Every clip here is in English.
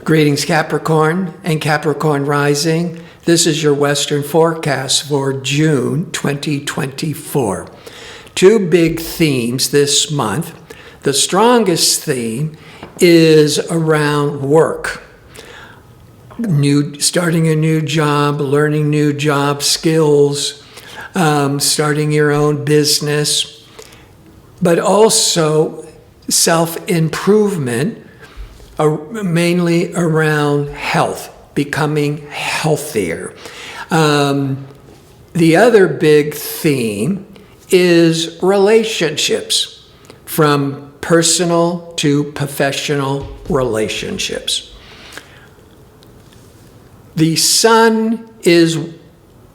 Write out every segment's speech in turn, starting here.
Greetings, Capricorn and Capricorn rising. This is your Western forecast for June 2024. Two big themes this month. The strongest theme is around work. Starting a new job, learning new job skills, starting your own business, but also self-improvement, mainly around health, becoming healthier. The other big theme is relationships, from personal to professional relationships. The sun is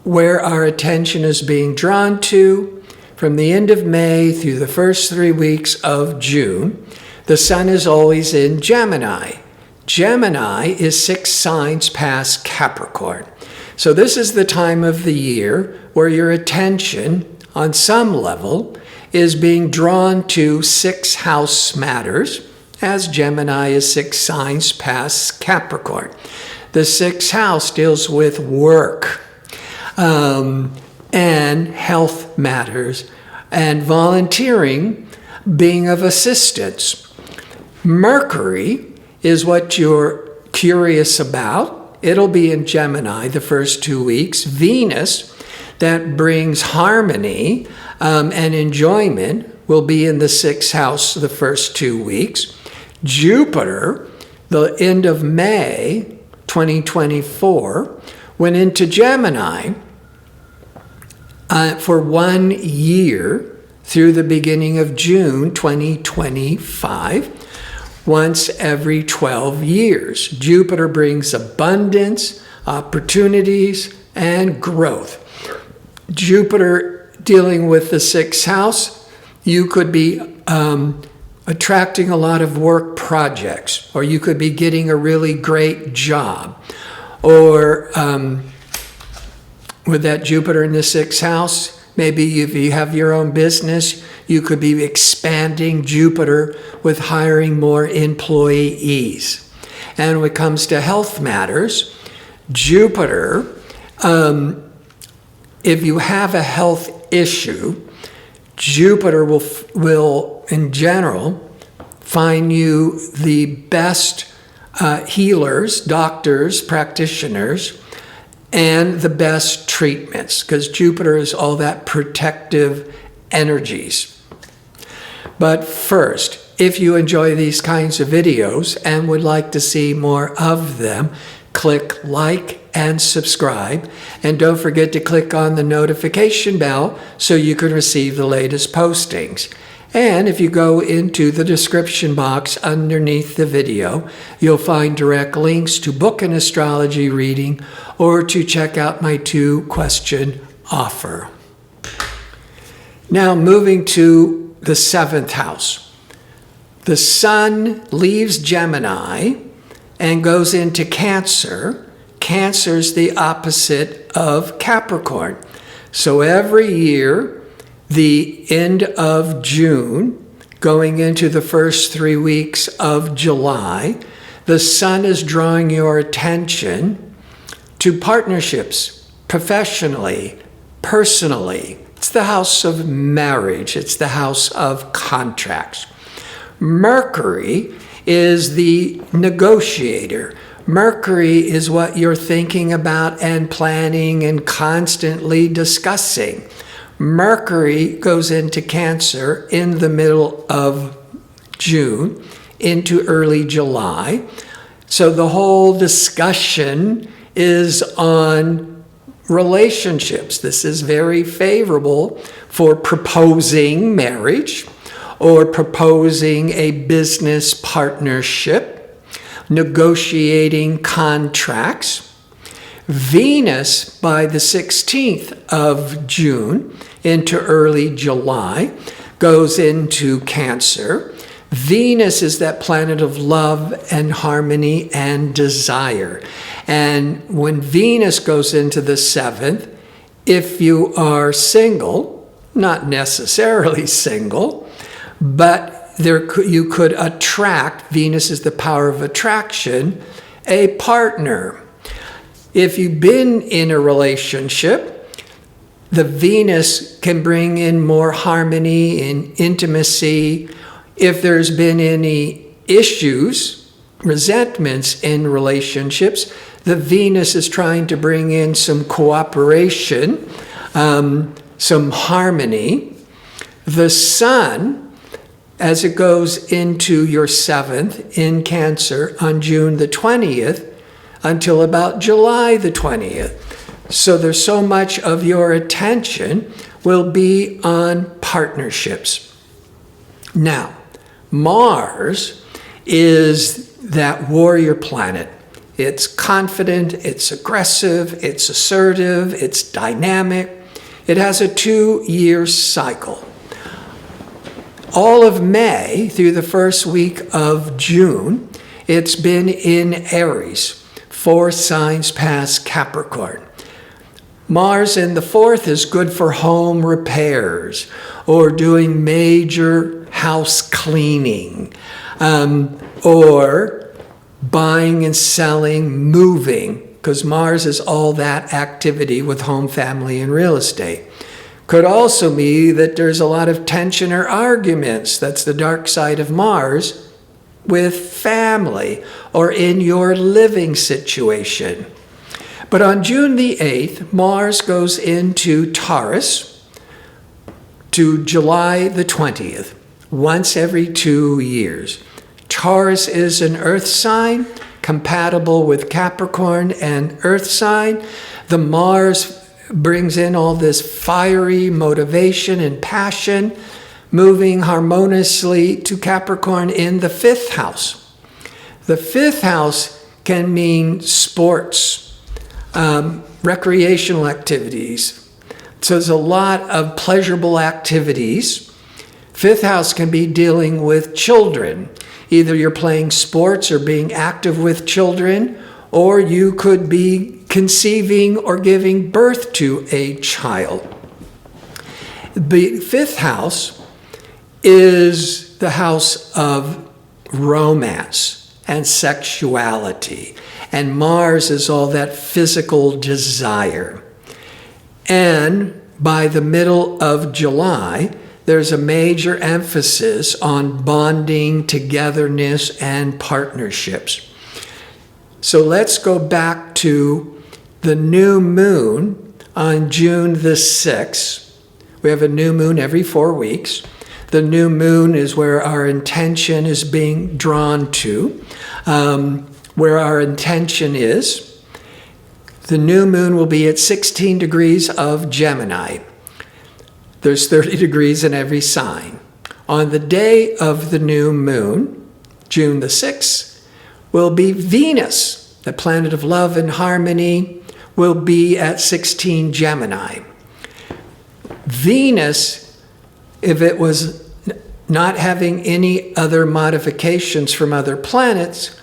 where our attention is being drawn to from the end of May through the first 3 weeks of June. The sun is always in Gemini. Gemini is 6 signs past Capricorn. So this is the time of the year where your attention, on some level, is being drawn to 6th house matters, as Gemini is 6 signs past Capricorn. The 6th house deals with work and health matters and volunteering, being of assistance. Mercury is what you're curious about. It'll be in Gemini the first 2 weeks. Venus, that brings harmony and enjoyment, will be in the 6th house the first 2 weeks. Jupiter, the end of May 2024, went into Gemini for 1 year through the beginning of June 2025. Once every 12 years. Jupiter brings abundance, opportunities, and growth. Jupiter dealing with the 6th house, you could be attracting a lot of work projects, or you could be getting a really great job. Or with that Jupiter in the 6th house, maybe if you have your own business, you could be expanding Jupiter with hiring more employees. And when it comes to health matters, Jupiter, if you have a health issue, Jupiter will in general find you the best healers, doctors, practitioners, and the best treatments, because Jupiter is all that protective energies. But first, if you enjoy these kinds of videos and would like to see more of them, click like and subscribe. And don't forget to click on the notification bell so you can receive the latest postings. And if you go into the description box underneath the video, you'll find direct links to book an astrology reading or to check out my 2-question offer. Now moving to the 7th house. The sun leaves Gemini and goes into Cancer. Cancer's the opposite of Capricorn. So every year, the end of June, going into the first 3 weeks of July, the sun is drawing your attention to partnerships, professionally, personally. It's the house of marriage. It's the house of contracts. Mercury is the negotiator. Mercury is what you're thinking about and planning and constantly discussing. Mercury goes into Cancer in the middle of June into early July. So the whole discussion is on relationships. This is very favorable for proposing marriage or proposing a business partnership, negotiating contracts. Venus, by the 16th of June into early July, goes into Cancer. Venus is that planet of love and harmony and desire. And when Venus goes into the 7th, if you are single, not necessarily single, but you could attract, Venus is the power of attraction, a partner. If you've been in a relationship, the Venus can bring in more harmony and intimacy. If there's been any issues, resentments in relationships, the Venus is trying to bring in some cooperation, some harmony. The Sun, as it goes into your 7th in Cancer on June the 20th, until about July the 20th. So there's so much of your attention will be on partnerships. Now, Mars is that warrior planet. It's confident, it's aggressive, it's assertive, it's dynamic. It has a 2-year cycle. All of May through the first week of June, it's been in Aries. 4 signs past Capricorn. Mars in the 4th is good for home repairs or doing major house cleaning, or buying and selling, moving, because Mars is all that activity with home, family, and real estate. Could also be that there's a lot of tension or arguments. That's the dark side of Mars, with family or in your living situation. But on June the 8th, Mars goes into Taurus to July the 20th, once every 2 years. Taurus is an earth sign, compatible with Capricorn and earth sign. The Mars brings in all this fiery motivation and passion, moving harmoniously to Capricorn in the 5th house. The 5th house can mean sports, recreational activities. So there's a lot of pleasurable activities. 5th house can be dealing with children. Either you're playing sports or being active with children, or you could be conceiving or giving birth to a child. The 5th house is the house of romance and sexuality. And Mars is all that physical desire. And by the middle of July, there's a major emphasis on bonding, togetherness, and partnerships. So let's go back to the new moon on June the 6th. We have a new moon every 4 weeks. The new moon is where our intention is being drawn to, where our intention is. The new moon will be at 16 degrees of Gemini. There's 30 degrees in every sign. On the day of the new moon, June the 6th, will be Venus, the planet of love and harmony, will be at 16 Gemini. Venus, if it was not having any other modifications from other planets,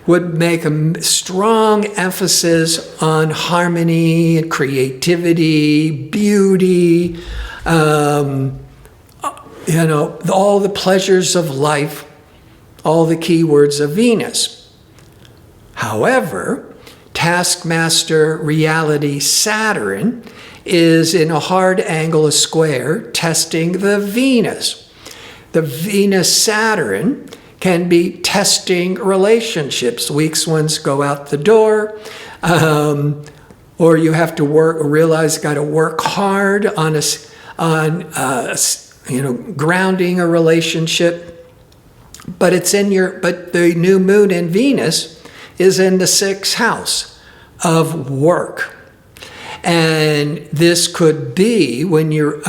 would make a strong emphasis on harmony, creativity, beauty, all the pleasures of life, all the keywords of Venus. However, taskmaster reality Saturn is in a hard angle, a square, testing the Venus. The Venus-Saturn can be testing relationships. Weak ones go out the door, or you have to realize you got to work hard on grounding a relationship. But the new moon in Venus is in the 6th house of work. And this could be when you're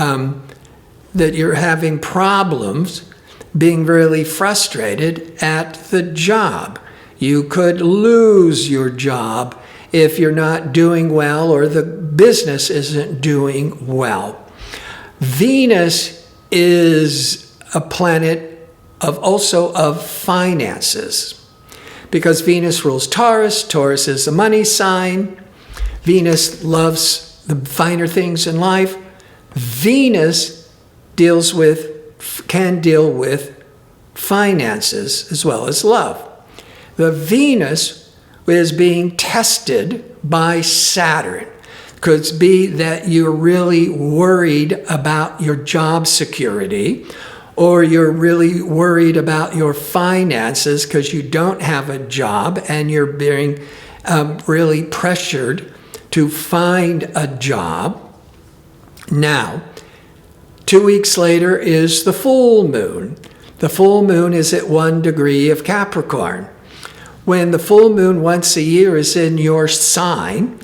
having problems, being really frustrated at the job. You could lose your job if you're not doing well or the business isn't doing well. Venus is a planet of finances, because Venus rules Taurus. Taurus is the money sign. Venus loves the finer things in life. Venus can deal with finances as well as love. The Venus is being tested by Saturn. Could be that you're really worried about your job security, or you're really worried about your finances because you don't have a job and you're being really pressured to find a job. Now, 2 weeks later is the full moon. The full moon is at 1 degree of Capricorn. When the full moon once a year is in your sign,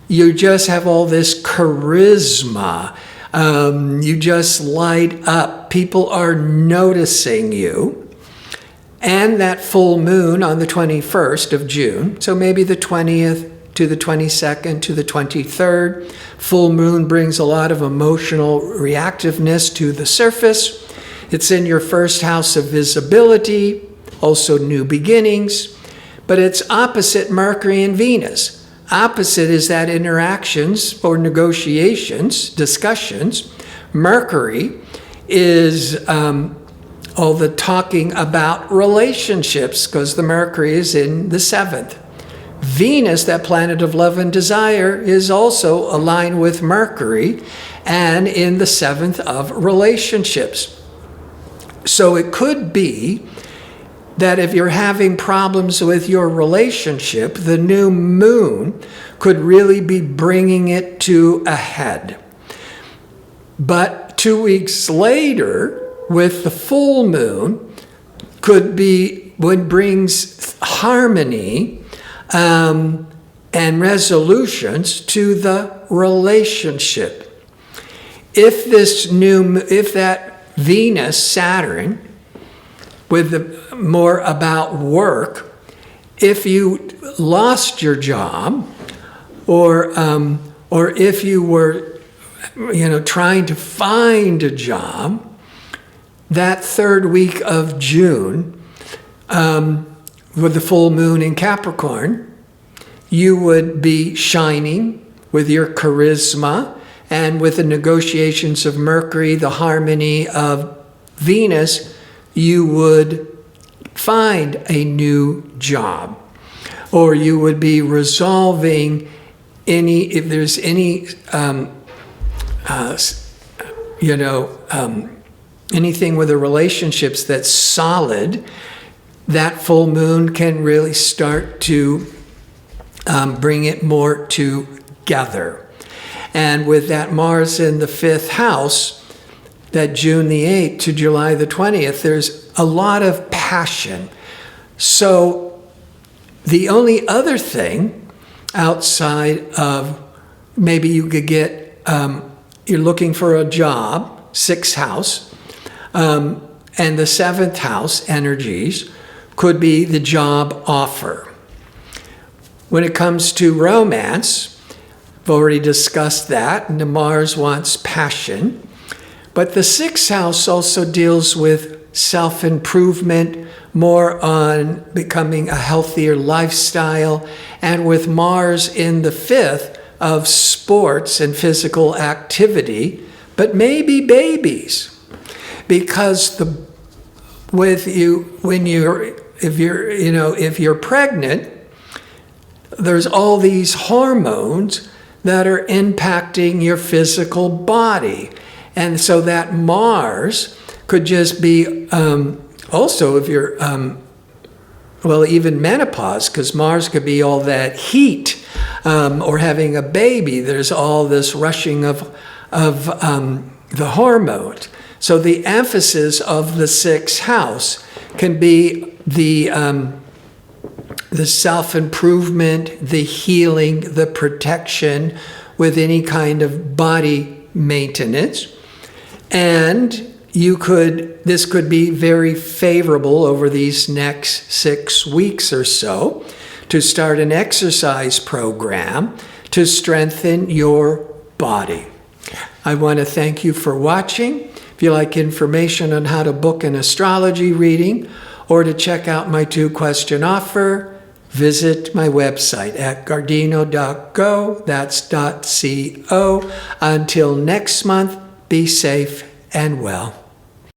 you just have all this charisma. You just light up. People are noticing you. And that full moon on the 21st of June, so maybe the 20th to the 22nd to the 23rd, full moon brings a lot of emotional reactiveness to the surface. It's in your first house of visibility, also new beginnings, but it's opposite Mercury and Venus. Opposite is that interactions or negotiations, discussions. Mercury is all the talking about relationships because the Mercury is in the 7th. Venus, that planet of love and desire, is also aligned with Mercury and in the 7th of relationships. So it could be that if you're having problems with your relationship, the new moon could really be bringing it to a head. But 2 weeks later, with the full moon, could be what brings harmony and resolutions to the relationship. If that Venus, Saturn, with the more about work, if you lost your job, or if you were, trying to find a job, that 3rd week of June, with the full moon in Capricorn, you would be shining with your charisma and with the negotiations of Mercury, the harmony of Venus. You would find a new job, or you would be resolving if there's any, anything with the relationships that's solid. That full moon can really start to bring it more together. And with that Mars in the 5th house, that June the 8th to July the 20th, there's a lot of passion. So the only other thing outside of maybe you could get, you're looking for a job, 6th house, and the 7th house energies could be the job offer. When it comes to romance, I've already discussed that, and the Mars wants passion. But the 6th house also deals with self-improvement, more on becoming a healthier lifestyle, and with Mars in the 5th of sports and physical activity, but maybe babies. Because if you're pregnant, there's all these hormones that are impacting your physical body. And so that Mars could just be also if you're, even menopause, because Mars could be all that heat, or having a baby. There's all this rushing of the hormones. So the emphasis of the 6th house can be the self-improvement, the healing, the protection with any kind of body maintenance. And this could be very favorable over these next 6 weeks or so to start an exercise program to strengthen your body. I want to thank you for watching. If you like information on how to book an astrology reading or to check out my 2-question offer, visit my website at gardino.go. That's .co. Until next month, be safe and well.